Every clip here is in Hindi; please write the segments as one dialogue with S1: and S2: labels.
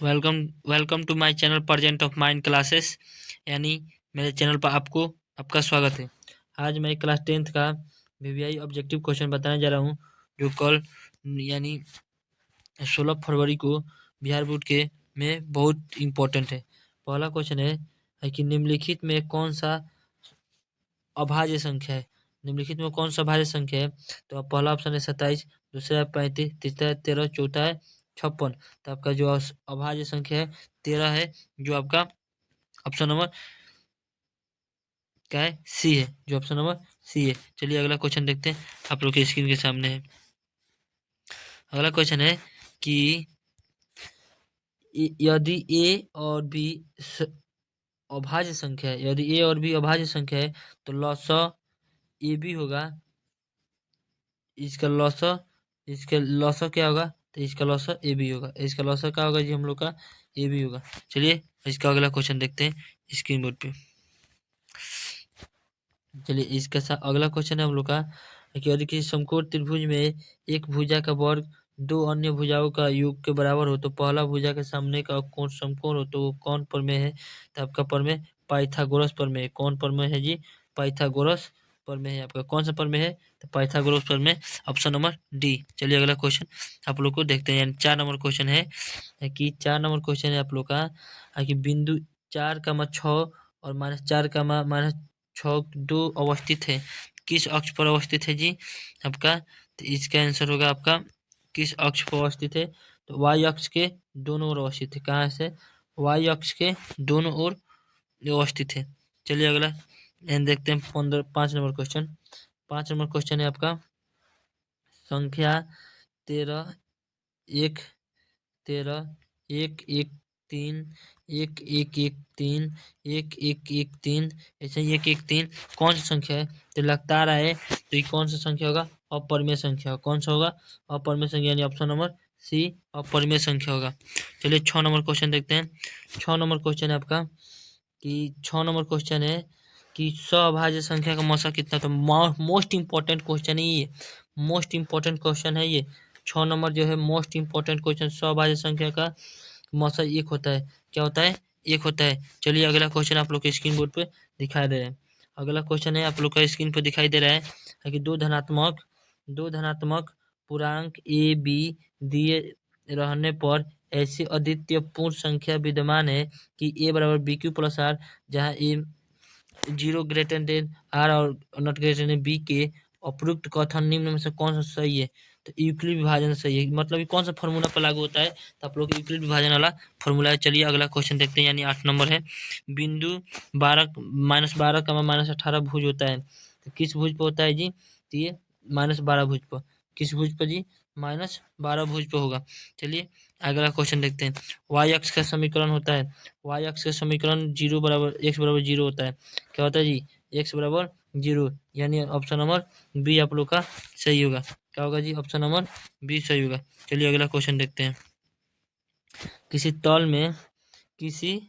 S1: Welcome welcome to my channel present of mind classes. यानी मेरे चैनल पर आपका स्वागत है। आज मैं क्लास 10th का वीवीआई ऑब्जेक्टिव क्वेश्चन बताने जा रहा हूँ, जो कल यानी 16 फरवरी को बिहार बोर्ड के में बहुत इम्पोर्टेंट है। पहला क्वेश्चन है कि निम्नलिखित में कौन सा अभाज्य संख्या है। निम्नलिखित में कौन सा अभाज्य संख्या है? तो पहला ऑप्शन है 27, दूसरा है 35, तीसरा है 13, चौथा है 56। तो आपका जो अभाज्य संख्या है 13 है, जो आपका ऑप्शन नंबर क्या है? सी है, जो ऑप्शन नंबर सी है। चलिए अगला क्वेश्चन देखते हैं, आप लोग के स्क्रीन के सामने है। अगला क्वेश्चन है कि यदि ए और बी अभाज्य संख्या है, यदि ए और बी अभाज्य संख्या है तो लॉसा ए बी होगा, इसका लॉसा क्या होगा? तो इसका लॉसा ए बी होगा। इसका लॉसा क्या होगा जी? हम लोग का ए बी होगा। चलिए इसका अगला क्वेश्चन देखते हैं स्क्रीन बोर्ड पे। चलिए इसका अगला क्वेश्चन है हम लोग का कि यदि किसी समकोण त्रिभुज में एक भुजा का वर्ग दो अन्य भुजाओं का योग के बराबर हो तो पहला भुजा के सामने का कोण समकोण हो तो वो कौन प्रमेय है? तो आपका प्रमेय पाइथागोरस प्रमेय। कौन प्रमेय है जी? पाइथागोरस प्रमेय है। आपका कौन सा प्रमेय है? तो पाइथागोरस प्रमेय, ऑप्शन नंबर डी। चलिए अगला क्वेश्चन आप लोग को देखते हैं। यानी 4 नंबर क्वेश्चन है कि 4 नंबर क्वेश्चन है आप लोग का कि बिंदु 4,6 और -4,-6 दो अवस्थित है, किस अक्ष पर अवस्थित है जी आपका? तो इसका आंसर होगा आपका किस अक्ष पर अवस्थित है? तो वाई अक्ष के दोनों ओर अवस्थित है। कहाँ से? वाई अक्ष के दोनों ओर अवस्थित है। चलिए अगला देखते हैं 5 नंबर क्वेश्चन। 5 नंबर क्वेश्चन है आपका संख्या 13 1 13 1 1 3 1 1 1 3 1 1 1 3 ऐसे 1 1 3 कौन सी संख्या है? तो लगता रहा है तो ये कौन सा संख्या होगा? अपरिमेय संख्या। कौन सा होगा? अपरिमेय संख्या, यानी ऑप्शन नंबर सी अपरिमेय संख्या होगा। चलिए 6 नंबर क्वेश्चन देखते हैं। 6 नंबर क्वेश्चन है आपका कि 6 नंबर क्वेश्चन है कि सअभाज्य संख्या का मौसा कितना? तो मोस्ट इंपॉर्टेंट क्वेश्चन है ये, मोस्ट इंपॉर्टेंट क्वेश्चन है ये। 6 नंबर जो है मोस्ट इंपॉर्टेंट क्वेश्चन, सअभाज्य संख्या का मौसा एक होता है। क्या होता है? एक होता है। चलिए अगला क्वेश्चन आप लोग के स्क्रीन बोर्ड पे दिखाई दे रहा है। अगला क्वेश्चन है आप लोग का स्क्रीन पर दिखाई दे रहा है कि दो धनात्मक पूर्णांक ए बी दिए रहने पर ऐसी अद्वितीय पूर्ण संख्या विद्यमान है कि ए बराबर बी क्यू प्लस आर, जहाँ ए 0 ग्रेटर देन आर और नॉट ग्रेटर देन बी के उपयुक्त कथन निम्न में से कौन सा सही है? तो यूक्लिड विभाजन सही है। मतलब ये कौन सा फॉर्मूला पर लागू होता है? तो आप लोग यूक्लिड विभाजन वाला फॉर्मूला है। चलिए अगला क्वेश्चन देखते हैं, यानी 8 नंबर है। बिंदु 12 -12 -18 भुज होता है, तो किस भुज पर होता है जी? तो ये -12 भुज पर। किस भुज पर जी? -12 भुज पर होगा। चलिए अगला क्वेश्चन देखते हैं। वाई अक्ष का समीकरण होता है, वाई अक्ष का समीकरण x बराबर 0 होता है। क्या होता है जी? x बराबर 0, यानी ऑप्शन नंबर बी आप लोग का सही होगा। क्या होगा जी? ऑप्शन नंबर बी सही होगा। चलिए अगला क्वेश्चन देखते हैं। किसी तल में किसी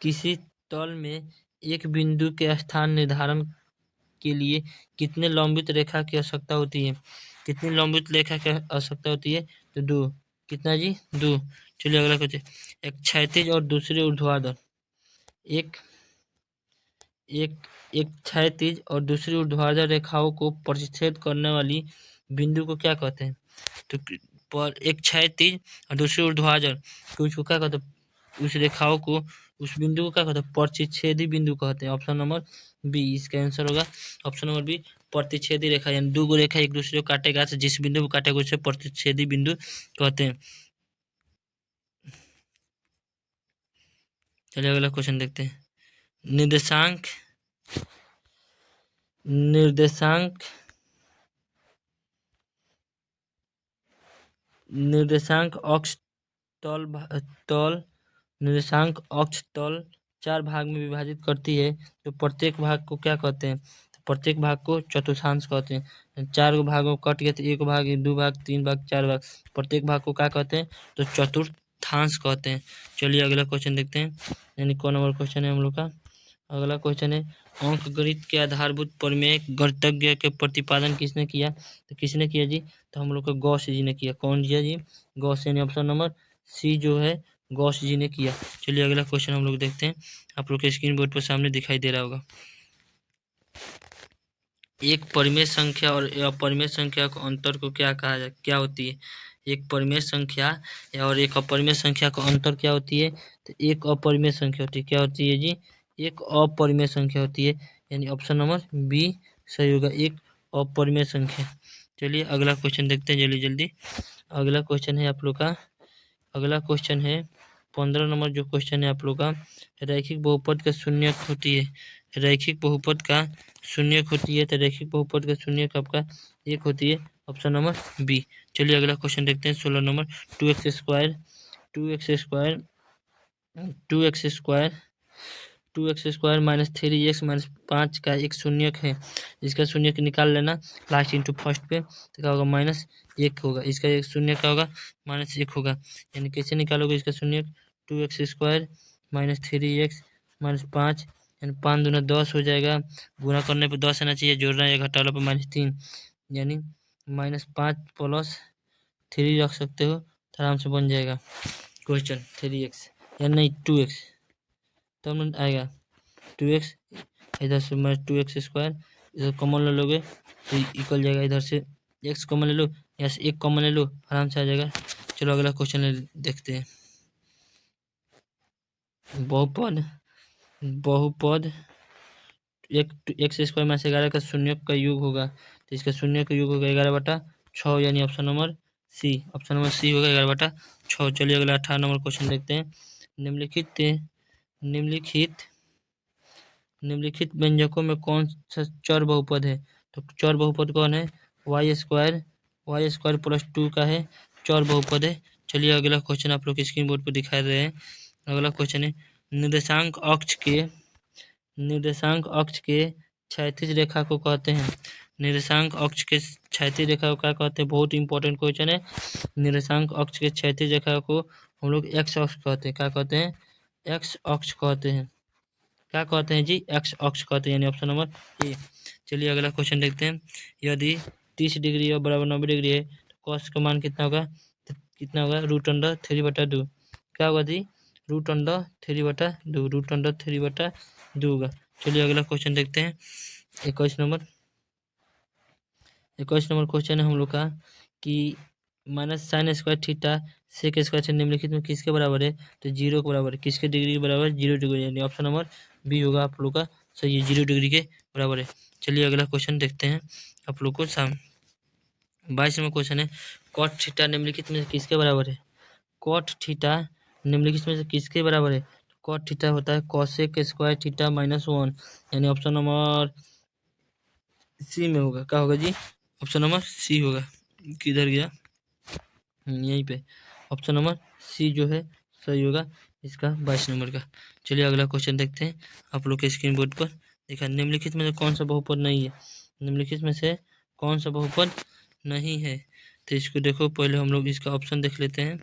S1: किसी तल में एक बिंदु के स्थान निर्धारण के लिए कितने लंबित रेखा की आवश्यकता होती है? कितनी लंबित रेखा की आवश्यकता होती है? तो 2। कितना जी? 2। चलिए अगला क्वेश्चन। एक क्षैतिज और दूसरी ऊर्ध्वाधर, एक एक एक क्षैतिज और दूसरी ऊर्ध्वाधर रेखाओं को प्रतिच्छेद करने वाली बिंदु को क्या कहते हैं? तो पर एक क्षैतिज और दूसरी ऊर्ध्वाधर तो उसको क्या कहते हैं? उस रेखाओं को, उस बिंदु को क्या कहते हैं? प्रतिच्छेदी बिंदु कहते हैं। ऑप्शन नंबर बी इसका आंसर होगा। ऑप्शन नंबर बी प्रतिच्छेदी रेखा, यानी दो रेखा एक दूसरे को काटेगा, तो जिस बिंदु को काटेगा उसे प्रतिच्छेदी बिंदु कहते हैं। चलिए अगला क्वेश्चन देखते हैं। निर्देशांक निर्देशांक निर्देशांक अक्ष तल निर्देशांक अक्ष तल 4 भाग में विभाजित करती है, तो प्रत्येक भाग को क्या कहते हैं? तो प्रत्येक भाग को चतुर्थांश कहते हैं। 4 भागों कट गया तो 1 भाग, 2 भाग, 3 भाग, 4 भाग, प्रत्येक भाग को क्या कहते हैं? तो चतुर्थांश कहते हैं। चलिए अगला क्वेश्चन देखते हैं, यानी कौन नंबर क्वेश्चन है हम लोग का? अगला क्वेश्चन है अंकगणित के आधारभूत प्रमेय गणितज्ञ के प्रतिपादन किसने किया? तो किसने किया जी? तो हम लोग को गॉस जी ने किया। कौन किया जी? गॉस, यानी ऑप्शन नंबर सी जो है गॉस जी ने किया। चलिए अगला क्वेश्चन हम लोग देखते हैं, आप लोग के स्क्रीन बोर्ड पर सामने दिखाई दे रहा होगा। एक परिमेय संख्या और अपरिमेय संख्या को अंतर को क्या होती है? एक परिमेय संख्या और एक अपरिमेय संख्या का अंतर क्या होती है? तो एक अपरिमेय संख्या होती है। क्या होती है जी? एक अपरिमेय संख्या होती है, यानी ऑप्शन नंबर बी सही होगा, एक अपरिमेय संख्या। चलिए अगला क्वेश्चन देखते हैं जल्दी जल्दी। अगला क्वेश्चन है आप लोग का, अगला क्वेश्चन है 15 नंबर जो क्वेश्चन है आप लोग का, रैखिक बहुपद का शून्यक होती है। रैखिक बहुपद का शून्यक होती है, तो रैखिक बहुपद का शून्यक आपका एक होती है, ऑप्शन नंबर बी। चलिए अगला क्वेश्चन देखते हैं 16 number. 2x² 2x² 2x² 2x² minus 3x minus 5 का एक शून्यक है। इसका शून्यक निकाल लेना लास्ट इंटू फर्स्ट पे, तो क्या होगा? -1 होगा। इसका एक शून्य क्या होगा? -1 होगा। यानी कैसे निकालोगे इसका शून्यक? 2x² माइनस 3x माइनस 5, यानी 5 दूना 10 हो जाएगा। गुणा करने पर 10 आना चाहिए, जोड़ना है घटाना पर -3, यानी -5 प्लस 3 रख सकते हो, तो आराम से बन जाएगा क्वेश्चन 3x, या नहीं 2x, तब तो आएगा 2x, इधर से -2x², इधर कॉमन ले लोगे तो इक्वल जाएगा, इधर से x कॉमन ले लो, यहाँ से 1 कॉमन ले लो, आराम से आ जाएगा। चलो अगला क्वेश्चन देखते हैं। बहुपद बहुपद एक x² में से 11 का शून्यक का योग होगा, तो इसका शून्यक का योग होगा 11/6, यानी option number C. Option number C होगा 11/6। चलिए अगला 18 नंबर क्वेश्चन देखते हैं। निम्नलिखित निम्नलिखित निम्नलिखित व्यंजकों में कौन सा चर बहुपद है? तो चर बहुपद कौन है? y² प्लस 2 का है, चर बहुपद है। चलिए अगला क्वेश्चन आप लोग स्क्रीन बोर्ड पर दिखा रहे हैं। अगला क्वेश्चन है, निर्देशांक अक्ष के क्षैतिज रेखा को कहते हैं। निर्देशांक अक्ष के क्षैतिज रेखा को क्या कहते हैं? बहुत इंपॉर्टेंट क्वेश्चन है। निर्देशांक अक्ष के क्षैतिज रेखा को हम लोग एक्स अक्ष कहते हैं। क्या कहते हैं? एक्स अक्ष कहते हैं। क्या कहते हैं जी? एक्स अक्ष कहते हैं, यानी ऑप्शन नंबर ए। चलिए अगला क्वेश्चन देखते हैं। यदि 30 डिग्री और बराबर 90 डिग्री है, तो कॉस का मान कितना होगा? तो कितना होगा? √3/2। क्या होगा जी? √3/2, √3/2 होगा। चलिए अगला क्वेश्चन देखते हैं। 21 नंबर क्वेश्चन है हम लोग का कि -sin² sec² से निम्नलिखित में किसके बराबर है? तो 0 के बराबर है। किसके डिग्री के बराबर? 0 डिग्री, यानी ऑप्शन नंबर बी होगा आप लोग का सही है, 0 डिग्री के बराबर है। चलिए अगला क्वेश्चन देखते हैं आप लोग को 22 नंबर क्वेश्चन है, cot थीटा निम्नलिखित में से किसके बराबर है? cot थीटा निम्नलिखित में से किसके बराबर है? cot थीटा होता है cosec² थीटा -1, यानी ऑप्शन नंबर सी में होगा। क्या होगा जी? ऑप्शन नंबर सी होगा। किधर गया? यहीं पे ऑप्शन नंबर सी जो है सही होगा इसका 22 नंबर का। चलिए अगला क्वेश्चन देखते हैं आप लोग के स्क्रीन बोर्ड पर। देखा, निम्नलिखित में से कौन सा बहुपद नहीं है? निम्नलिखित में से कौन सा बहुपद नहीं है? तो इसको देखो, पहले हम लोग इसका ऑप्शन देख लेते हैं।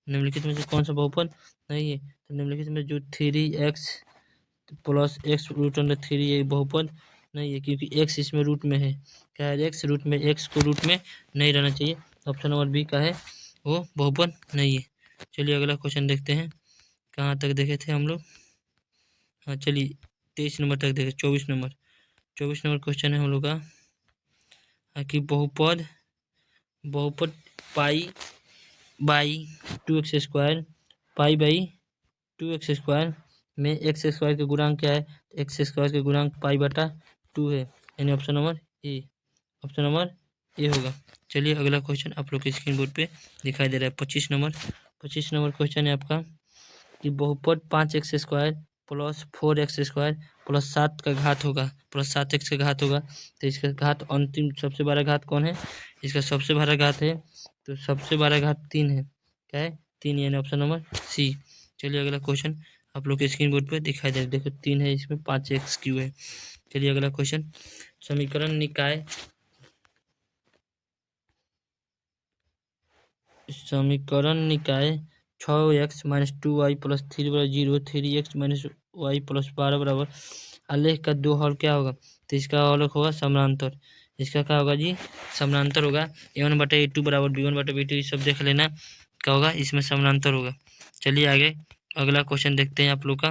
S1: निम्नलिखित में से कौन सा बहुपद नहीं है? तो निम्नलिखित में जो 3x प्लस x √3 ये बहुपद नहीं है, क्योंकि x इसमें रूट में है। क्या है? x रूट में, x को रूट में नहीं रहना चाहिए। ऑप्शन नंबर बी का है वो बहुपद नहीं है। चलिए अगला क्वेश्चन देखते हैं। कहाँ तक देखे थे हम लोग? हाँ चलिए 23 नंबर तक देखे। 24 नंबर क्वेश्चन है हम लोग का कि बहुपद pi by 2x² pi by 2x² में x² के गुणांक क्या है? x² के गुणांक π/2 है, यानी option number A. Option number A होगा। चलिए अगला क्वेश्चन आप लोग के स्क्रीन बोर्ड पे दिखाई दे रहा है। 25 नंबर क्वेश्चन है आपका कि बहुपद 5x² प्लस 4x² प्लस 7 का घात होगा, प्लस 7x का घात होगा, तो इसका घात अंतिम सबसे बड़ा घात कौन है? इसका सबसे बड़ा घात है, तो सबसे बड़ा घात 3 है। क्या है? 3, यानी ऑप्शन नंबर सी। चलिए अगला क्वेश्चन आप लोग के स्क्रीन बोर्ड पे दिखाई दे रहा है। देखो 3 है, इसमें 5x क्यों है? चलिए अगला क्वेश्चन, समीकरण निकाय 6x - 2y + 3 = 0, 3x - y + 12 बराबर आलेख का 2 हल क्या होगा? तो इसका आलेख होगा समानांतर। इसका क्या होगा जी? समानांतर होगा। a1/a2 = b1/b2, ये सब देख लेना क्या होगा इसमें समानांतर होगा। चलिए आगे अगला क्वेश्चन देखते हैं आप लोग का।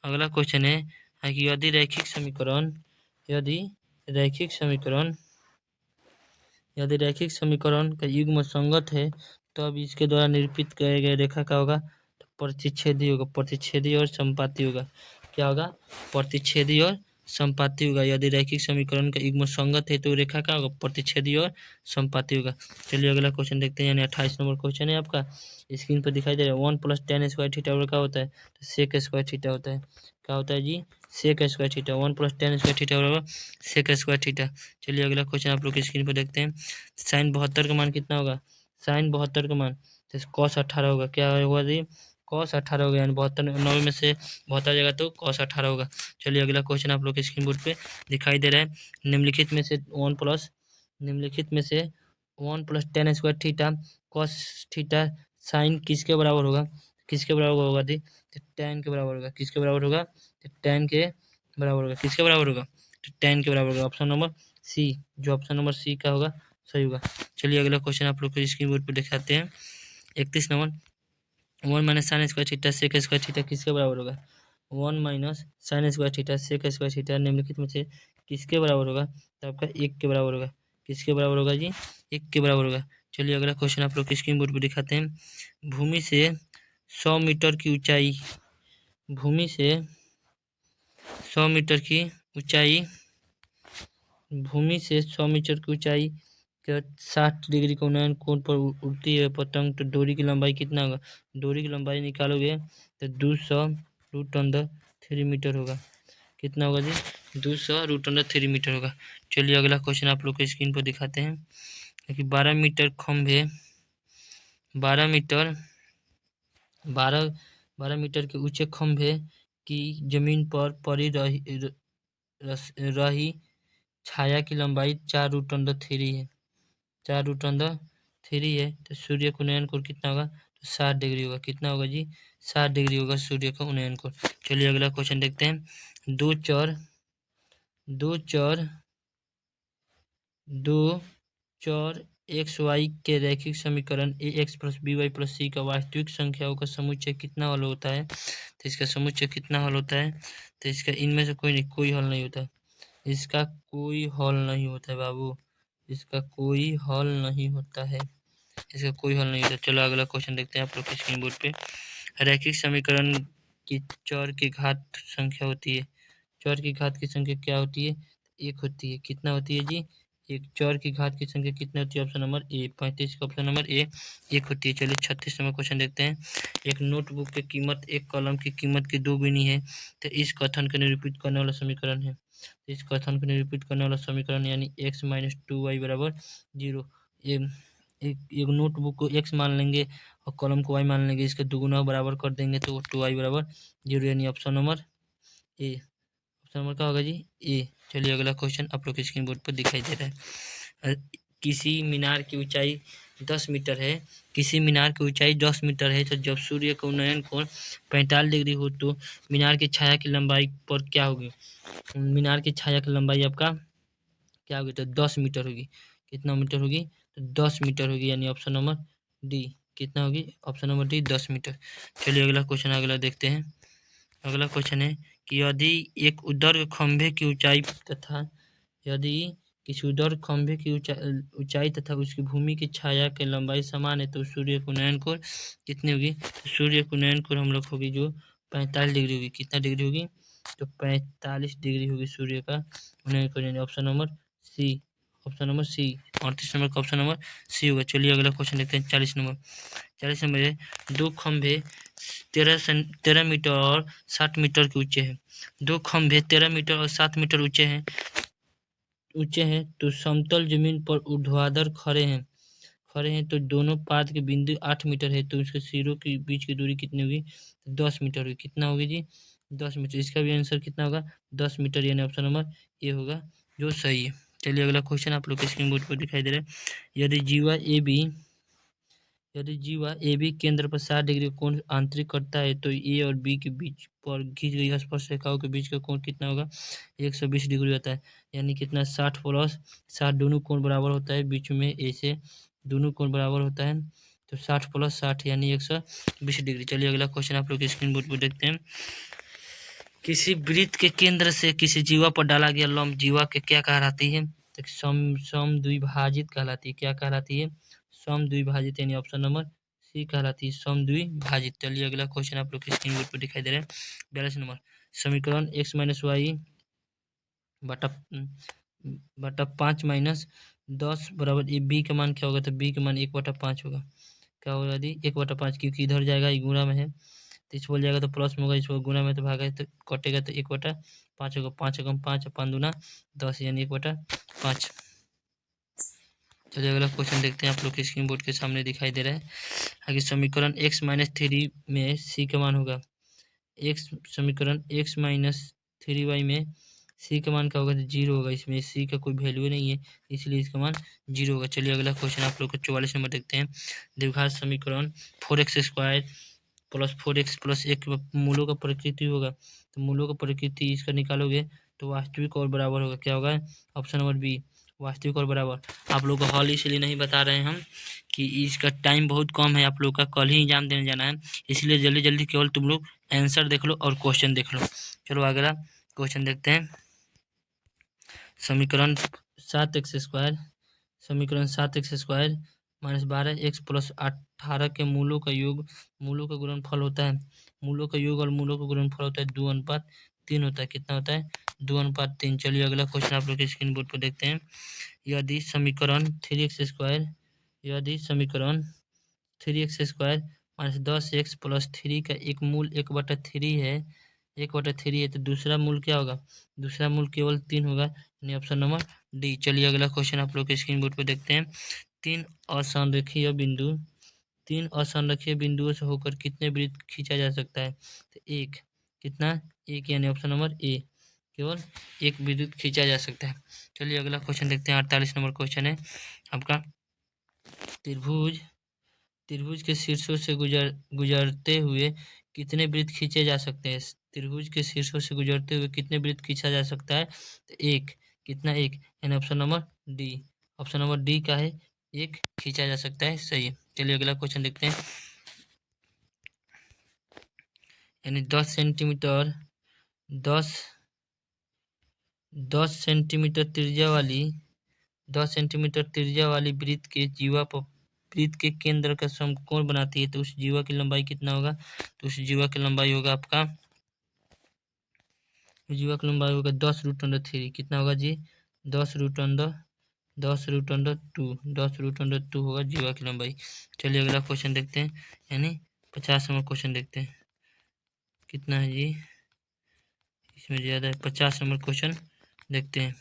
S1: अगला क्वेश्चन है कि यदि रैखिक समीकरण यदि रैखिक समीकरण का युग्म संगत है तब इसके द्वारा निरूपित किए गए रेखा का होगा तो प्रतिच्छेदी होगा। प्रतिच्छेदी और संपाती होगा। क्या होगा? प्रतिच्छेदी और संपाती होगा। यदि रैखिक समीकरण का युग्म संगत है तो रेखा का होगा प्रतिच्छेदी और संपाती होगा। चलिए अगला क्वेश्चन देखते हैं, यानी 28 नंबर क्वेश्चन है आपका। स्क्रीन पर दिखाई दे रहा है 1 + tan स्क्वायर थीटा बराबर क्या होता है? तो सेक स्क्वायर थीटा होता है। क्या होता है ji? Sec square theta. 1 + tan square theta बराबर सेक स्क्वायर थीटा। चलिए अगला क्वेश्चन आप लोग स्क्रीन पर देखते हैं। साइन 72 का मान कितना होगा? साइन 72 का मान तो कॉस 18 होगा। क्या होगा जी? कॉस 18 होगा, यानी 72 90 में से 72 जाएगा तो कॉस 18 होगा। चलिए अगला क्वेश्चन आप लोग के स्क्रीन बोर्ड पे दिखाई दे रहा है। निम्नलिखित में से 1 + tan square theta cos theta sine किसके बराबर होगा? किसके बराबर होगा जी? तो tan के बराबर होगा। किसके बराबर होगा? तो tan के बराबर होगा। किसके बराबर होगा? तो tan के बराबर होगा। ऑप्शन नंबर सी, जो ऑप्शन नंबर सी का होगा सही होगा। चलिए अगला क्वेश्चन आप लोग को स्क्रीन बोर्ड पर दिखाते हैं। 31 number 1 - sin square theta sec square theta किसके बराबर होगा? 1 - sin square theta sec square theta निम्नलिखित में से किसके बराबर होगा? तो आपका 1 के बराबर होगा। किसके बराबर होगा जी? 1 के बराबर होगा। चलिए अगला क्वेश्चन आप लोग स्क्रीन बोर्ड पर दिखाते हैं। भूमि से 100 मीटर की ऊंचाई भूमि से 100 मीटर की ऊंचाई भूमि से 100 मीटर की ऊंचाई के 60 डिग्री का उन्नयन कोण पर उड़ती है पतंग, तो डोरी की लंबाई कितना होगा? डोरी की लंबाई निकालोगे तो 200√3 मीटर होगा। कितना होगा जी? 200√3 मीटर होगा। चलिए अगला क्वेश्चन आप लोग को स्क्रीन पर दिखाते हैं कि 12 मीटर खंभे 12 मीटर 12 मीटर के ऊंचे खंभे की जमीन पर पड़ी रही छाया की लंबाई 4√3 है। 4√3 है तो सूर्य का उन्नयन कोण कितना होगा? तो 60 डिग्री होगा। कितना होगा जी? 60 डिग्री होगा सूर्य का उन्नयन कोण। चलिए अगला क्वेश्चन देखते हैं। दो चर एक्स वाई के रैखिक समीकरण ax + by + c का वास्तविक संख्याओं का समुच्चय कितना हल होता है? तो इसका समुच्चय कितना हल होता है? तो इसका इनमें से कोई हल नहीं होता। इसका कोई हल नहीं होता है बाबू। इसका कोई हल नहीं होता है। इसका कोई हल नहीं होता। चलो अगला क्वेश्चन देखते हैं आप लोग के स्क्रीन बोर्ड पे। रैखिक समीकरण की चर की घात संख्या होती है। चर की घात की संख्या क्या होती है? 1 होती है। कितना होती है जी? एक चर की घात की संख्या कितनी होती है? ऑप्शन नंबर ए 35 का ऑप्शन नंबर ए 1 होती है। चलिए 36 नंबर क्वेश्चन देखते हैं। एक नोटबुक की कीमत एक कलम की कीमत की 2 गुनी है तो इस कथन को निरूपित करने वाला समीकरण है। इस कथन को निरूपित करने वाला समीकरण यानी x - 2y = 0। एक नोटबुक को x मान लेंगे और कलम को y मान लेंगे, इसके दुगुना बराबर कर देंगे तो 2y = 0, यानी option number A. Option number क्या होगा जी? ए। चलिए अगला क्वेश्चन आप लोग के स्क्रीन बोर्ड पर दिखाई दे रहा है। किसी मीनार की ऊंचाई 10 मीटर है किसी मीनार की ऊंचाई 10 मीटर है तो जब सूर्य का उन्नयन कोण 45 डिग्री हो तो मीनार की छाया की लंबाई पर क्या होगी? मीनार की छाया की लंबाई आपका क्या होगी? तो 10 मीटर होगी। कितना मीटर होगी? तो 10 मीटर होगी, यानी ऑप्शन नंबर डी। कितना होगी? Option number D 10 metre. चलिए अगला क्वेश्चन अगला देखते हैं। अगला क्वेश्चन है कि यदि एक ऊर्ध्वाधर खंभे की ऊंचाई तथा यदि किसी ऊर्ध्वाधर खंभे की ऊंचाई तथा उसकी भूमि की छाया की लंबाई समान है तो सूर्य का उन्नयन कोण कितनी होगी? तो सूर्य का उन्नयन कोण हम लोग होगी जो 45 डिग्री होगी। कितना डिग्री होगी? तो 45 डिग्री होगी सूर्य का उन्नयन कोण, यानी option number C. Option number C 38 number का ऑप्शन नंबर सी होगा। चलिए अगला क्वेश्चन देखते हैं। 40 नंबर है। दो खंभे 13 मीटर और 60 मीटर के ऊंचे हैं। दो खंभे 13 मीटर और 7 मीटर ऊंचे हैं तो समतल जमीन पर ऊर्ध्वाधर खड़े हैं तो दोनों पाद के बिंदु 8 मीटर है तो उसके सिरों के बीच की दूरी कितनी होगी? 10 मीटर होगी। कितना होगी जी? 10 मीटर। इसका भी आंसर कितना होगा? 10 मीटर, यानी ऑप्शन नंबर ए होगा जो सही है। चलिए अगला क्वेश्चन आप लोग के स्क्रीन बोर्ड पर दिखाई दे रहा है। यदि जीवा ए बी केंद्र पर 60 डिग्री कोण आंतरिक करता है तो ए और बी के बीच पर खींची गई स्पर्श रेखाओं के बीच का कोण कितना होगा? 120 डिग्री होता है। यानी कितना? 60 + 60 दोनों कोण बराबर होता है। बीच में ए से दोनों कोण बराबर होता है तो 60 + 60 यानी 120 डिग्री। चलिए अगला क्वेश्चन आप लोग स्क्रीन बोर्ड पर देखते हैं। किसी वृत्त के केंद्र से किसी जीवा पर डाला गया लंब जीवा के क्या कहलाती है? तो समद्विभाजित कहलाती है। क्या कहलाती है? समद्विभाजित, यानी ऑप्शन नंबर सी कहलाती है समद्विभाजित। चलिए अगला क्वेश्चन आप लोग स्क्रीन बोर्ड पर दिखाई दे रहा है। 42 नंबर समीकरण x - y बटा 5 - 10 बराबर बी का मान क्या होगा? तो बी का मान 1/5 होगा। क्या होगा दी? 1/5, क्योंकि इधर जाएगा ये गुणा में है तो इस बोल जाएगा तो प्लस में होगा, इसको गुणा में तो भागा है तो कटेगा तो 1/5 होगा। 5 × 5 5 दूना 10 यानी 1/5। चलिए अगला क्वेश्चन देखते हैं आप लोग के स्क्रीन बोर्ड के सामने दिखाई दे रहा है। आगे समीकरण x - 3 में c का मान होगा समीकरण x - 3y में c का मान क्या होगा? तो 0 होगा। इसमें c का कोई वैल्यू नहीं है इसलिए इसका मान 0 होगा। चलिए अगला क्वेश्चन आप लोग को 44 नंबर देखते हैं। द्विघात समीकरण 4x² + 4x + 1 मूलों का प्रकृति होगा। तो मूलों का प्रकृति इसका निकालोगे तो वास्तविक और बराबर होगा। क्या होगा? ऑप्शन नंबर बी, वास्तविक और बराबर। आप लोग को हॉल इसलिए नहीं बता रहे हैं हम कि इसका टाइम बहुत कम है, आप लोग का कल ही एग्जाम देने जाना है, इसलिए जल्दी जल्दी केवल तुम लोग आंसर देख लो और क्वेश्चन देख लो। चलो अगला क्वेश्चन देखते हैं। समीकरण 7x² समीकरण 7x² - 12x + 18 के मूलों का योग, मूलों का गुणनफल होता है। मूलों का योग और मूलों का गुणनफल होता है 2:3 होता है। कितना होता है? 2:3। चलिए अगला क्वेश्चन आप लोग स्क्रीन बोर्ड पर देखते हैं। यदि समीकरण 3x² यदि समीकरण 3x² - 10x + 3 का एक मूल 1/3 है 1/3 है तो दूसरा मूल क्या होगा? दूसरा मूल केवल 3 होगा, यानी ऑप्शन नंबर डी। चलिए अगला क्वेश्चन आप लोग स्क्रीन बोर्ड पर देखते हैं। तीन असंरेखीय बिंदु तीन असंरेखीय बिंदुओं से होकर कितने वृत्त खींचा जा सकता है? तो एक। कितना? एक, यानी ऑप्शन नंबर ए, केवल एक वृत्त खींचा जा सकता है। चलिए अगला क्वेश्चन देखते हैं। 48 नंबर क्वेश्चन है आपका। त्रिभुज त्रिभुज के शीर्षों से गुजरते हुए कितने वृत्त खींचे जा सकते हैं? त्रिभुज के शीर्षों से गुजरते हुए कितने वृत्त खींचा जा सकता है? तो एक। कितना? एक, यानी option number D. Option number D का है, एक खींचा जा सकता है, सही है। चलिए अगला क्वेश्चन देखते हैं। यानी 10 सेंटीमीटर 10 सेंटीमीटर त्रिज्या वाली वृत्त के वृत्त के केंद्र का समकोण बनाती है तो उस जीवा की लंबाई कितना होगा? तो उस जीवा की लंबाई होगा आपका 10√3। कितना होगा जी? 10√2 होगा जीवा की लंबाई। चलिए अगला क्वेश्चन देखते हैं। यानी 50 नंबर क्वेश्चन देखते हैं। कितना है जी? इसमें ज़्यादा है। 50 नंबर क्वेश्चन देखते हैं।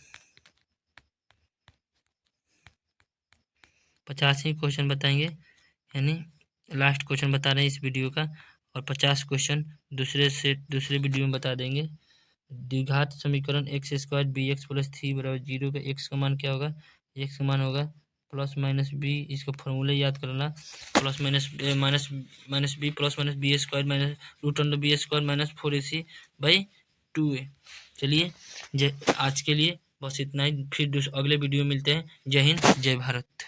S1: 50 ही क्वेश्चन बताएंगे, यानी लास्ट क्वेश्चन बता रहे हैं इस वीडियो का, और 50 क्वेश्चन दूसरे वीडियो में बता देंगे। द्विघात समीकरण x² bx + 3 = 0 का x का मान क्या होगा? x का मान होगा +-b, इसका फॉर्मूला याद करना, +- b +- b² - -4ac/2a। चलिए आज के लिए बस इतना ही, फिर अगले वीडियो में मिलते हैं। जय हिंद, जय भारत।